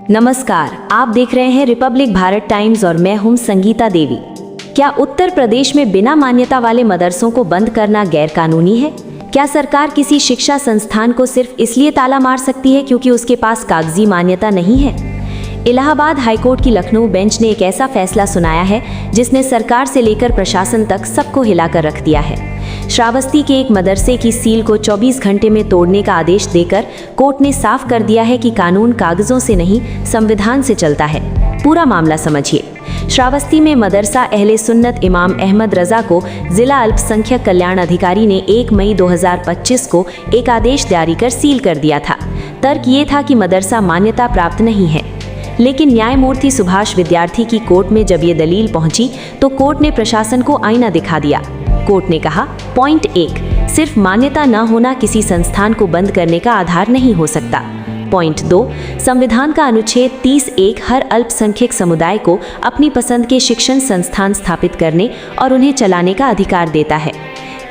नमस्कार, आप देख रहे हैं रिपब्लिक भारत टाइम्स और मैं हूं संगीता देवी। क्या उत्तर प्रदेश में बिना मान्यता वाले मदरसों को बंद करना गैरकानूनी है? क्या सरकार किसी शिक्षा संस्थान को सिर्फ इसलिए ताला मार सकती है क्योंकि उसके पास कागजी मान्यता नहीं है? इलाहाबाद हाईकोर्ट की लखनऊ बेंच ने एक ऐसा फैसला सुनाया है जिसने सरकार से लेकर प्रशासन तक सबको हिलाकर रख दिया है। श्रावस्ती के एक मदरसे की सील को 24 घंटे में तोड़ने का आदेश देकर कोर्ट ने साफ कर दिया है कि कानून कागजों से नहीं, संविधान से चलता है। पूरा मामला समझिए। श्रावस्ती में मदरसा अहले सुन्नत इमाम अहमद रजा को जिला अल्पसंख्यक कल्याण अधिकारी ने 1 मई 2025 को एक आदेश जारी कर सील कर दिया था। तर्क ये था कि मदरसा मान्यता प्राप्त नहीं है, लेकिन न्यायमूर्ति सुभाष विद्यार्थी की कोर्ट में जब ये दलील पहुंची तो कोर्ट ने प्रशासन को आईना दिखा दिया। कोर्ट ने कहा, पॉइंट 1, सिर्फ मान्यता न होना किसी संस्थान को बंद करने का आधार नहीं हो सकता। पॉइंट 2, संविधान का अनुच्छेद 30(1) हर अल्पसंख्यक समुदाय को अपनी पसंद के शिक्षण संस्थान स्थापित करने और उन्हें चलाने का अधिकार देता है।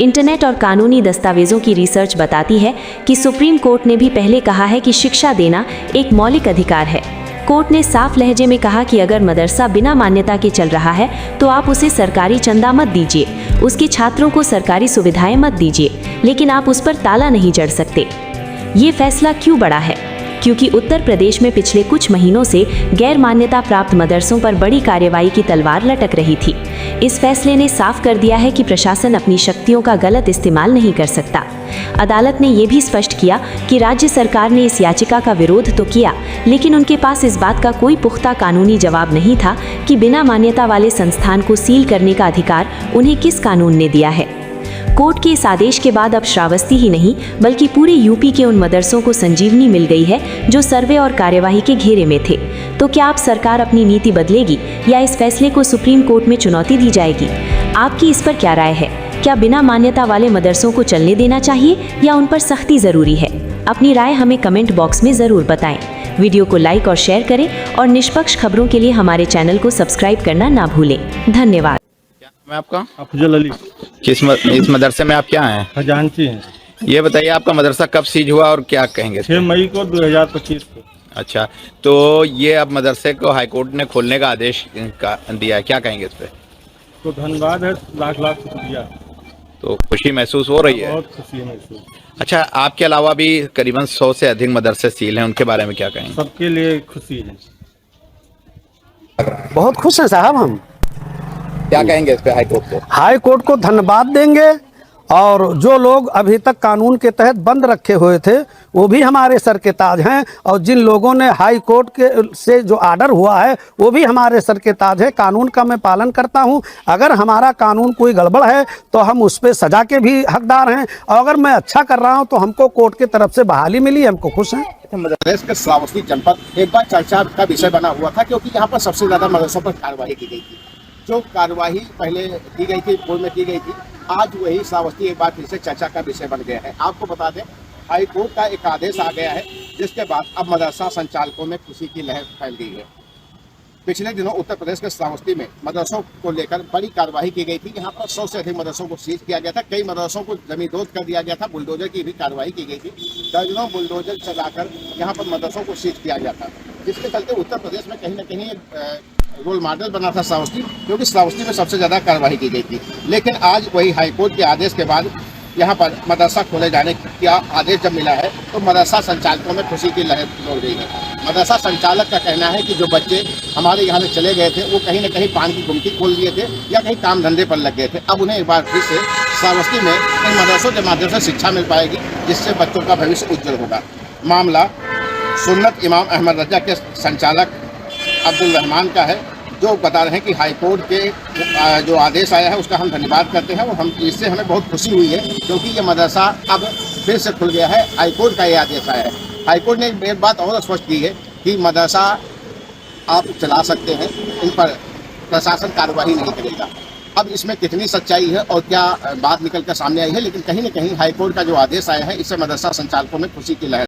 इंटरनेट और कानूनी दस्तावेजों की रिसर्च बताती है कि सुप्रीम कोर्ट ने भी पहले कहा है कि शिक्षा देना एक मौलिक अधिकार है। कोर्ट ने साफ लहजे में कहा कि अगर मदरसा बिना मान्यता के चल रहा है तो आप उसे सरकारी चंदा मत दीजिए, उसके छात्रों को सरकारी सुविधाएं मत दीजिए, लेकिन आप उस पर ताला नहीं जड़ सकते। ये फैसला क्यों बड़ा है? क्योंकि उत्तर प्रदेश में पिछले कुछ महीनों से गैर मान्यता प्राप्त मदरसों पर बड़ी कार्रवाई की तलवार लटक रही थी। इस फैसले ने साफ कर दिया है कि प्रशासन अपनी शक्तियों का गलत इस्तेमाल नहीं कर सकता। अदालत ने यह भी स्पष्ट किया कि राज्य सरकार ने इस याचिका का विरोध तो किया, लेकिन उनके पास इस बात का कोई पुख्ता कानूनी जवाब नहीं था कि बिना मान्यता वाले संस्थान को सील करने का अधिकार उन्हें किस कानून ने दिया है। कोर्ट के इस आदेश के बाद अब श्रावस्ती ही नहीं बल्कि पूरे यूपी के उन मदरसों को संजीवनी मिल गई है जो सर्वे और कार्यवाही के घेरे में थे। तो क्या अब सरकार अपनी नीति बदलेगी या इस फैसले को सुप्रीम कोर्ट में चुनौती दी जाएगी? आपकी इस पर क्या राय है? क्या बिना मान्यता वाले मदरसों को चलने देना चाहिए या उन पर सख्ती जरूरी है? अपनी राय हमें कमेंट बॉक्स में जरूर बताएं। वीडियो को लाइक और शेयर करें और निष्पक्ष खबरों के लिए हमारे चैनल को सब्सक्राइब करना ना भूलें। धन्यवाद। मैं आपका अफजल अली। इस मदरसे में आप क्या हैं? खजांची हैं। ये बताइए, आपका मदरसा कब सीज हुआ और क्या कहेंगे? 6 मई को 2025 को। अच्छा, तो ये अब मदरसे को हाईकोर्ट ने खोलने का आदेश दिया है, क्या कहेंगे इस पे? तो धन्यवाद है, लाख लाख शुक्रिया। तो खुशी महसूस हो रही है? बहुत खुशी महसूस। अच्छा, आपके अलावा भी करीबन 100 से अधिक मदरसे सील हैं, उनके बारे में क्या कहेंगे? सबके लिए खुशी है। बहुत खुश हैं साहब हम। क्या कहेंगे इस पे हाईकोर्ट को? हाई कोर्ट को धन्यवाद देंगे, और जो लोग अभी तक कानून के तहत बंद रखे हुए थे वो भी हमारे सर के ताज हैं, और जिन लोगों ने हाई कोर्ट के से जो आर्डर हुआ है वो भी हमारे सर के ताज है। कानून का मैं पालन करता हूं। अगर हमारा कानून कोई गड़बड़ है तो हम उस पर सजा के भी हकदार हैं, और अगर मैं अच्छा कर रहा हूं तो हमको कोर्ट की तरफ से बहाली मिली, हमको खुश हैं। मदरसे के श्रावस्ती जनपद एक बार चर्चा का विषय बना हुआ था, क्योंकि यहाँ पर सबसे ज़्यादा मदरसों पर कार्रवाई की गई थी। जो कार्यवाही पहले की गई थी, पूर्व में की गई थी, आज वही श्रावस्ती एक बार फिर से चर्चा का विषय बन गया है। आपको बता दें, हाई कोर्ट का एक आदेश आ गया है, जिसके बाद अब मदरसा संचालकों में खुशी की लहर फैल गई है। पिछले दिनों उत्तर प्रदेश के श्रावस्ती में मदरसों को लेकर बड़ी कार्रवाई की गई थी। यहाँ पर 100 से अधिक मदरसों को सीज किया गया था। कई मदरसों को जमींदोज कर दिया गया था। बुलडोजर की भी कार्रवाई की गई थी। दर्जनों बुलडोजर चलाकर यहाँ पर मदरसों को सीज किया गया था, जिसके चलते उत्तर प्रदेश में कहीं न कहीं रोल मॉडल बना था श्रावस्ती, क्योंकि श्रावस्ती में सबसे ज़्यादा कार्रवाई की गई थी। लेकिन आज वही हाईकोर्ट के आदेश के बाद यहाँ पर मदरसा खोले जाने का आदेश जब मिला है तो मदरसा संचालकों में खुशी की लहर दौड़ गई है। मदरसा संचालक का कहना है कि जो बच्चे हमारे यहाँ से चले गए थे वो कहीं न कहीं पान की गुमटी खोल दिए थे या कहीं काम धंधे पर लग गए थे। अब उन्हें एक बार फिर से श्रावस्ती में इन मदरसों के माध्यम से शिक्षा मिल पाएगी, जिससे बच्चों का भविष्य उज्जवल होगा। मामला सुन्नत इमाम अहमद रजा के संचालक अब्दुल रहमान का है, जो बता रहे हैं कि हाईकोर्ट के जो आदेश आया है उसका हम धन्यवाद करते हैं, और इससे हमें बहुत खुशी हुई है, क्योंकि ये मदरसा अब फिर से खुल गया है। हाईकोर्ट का ये आदेश आया है। हाईकोर्ट ने एक बात और स्पष्ट की है कि मदरसा आप चला सकते हैं, इन पर प्रशासन कार्रवाई नहीं करेगा। अब इसमें कितनी सच्चाई है और क्या बात निकल कर सामने आई है, लेकिन कहीं न कहीं हाईकोर्ट का जो आदेश आया है इससे मदरसा संचालकों में खुशी की लहर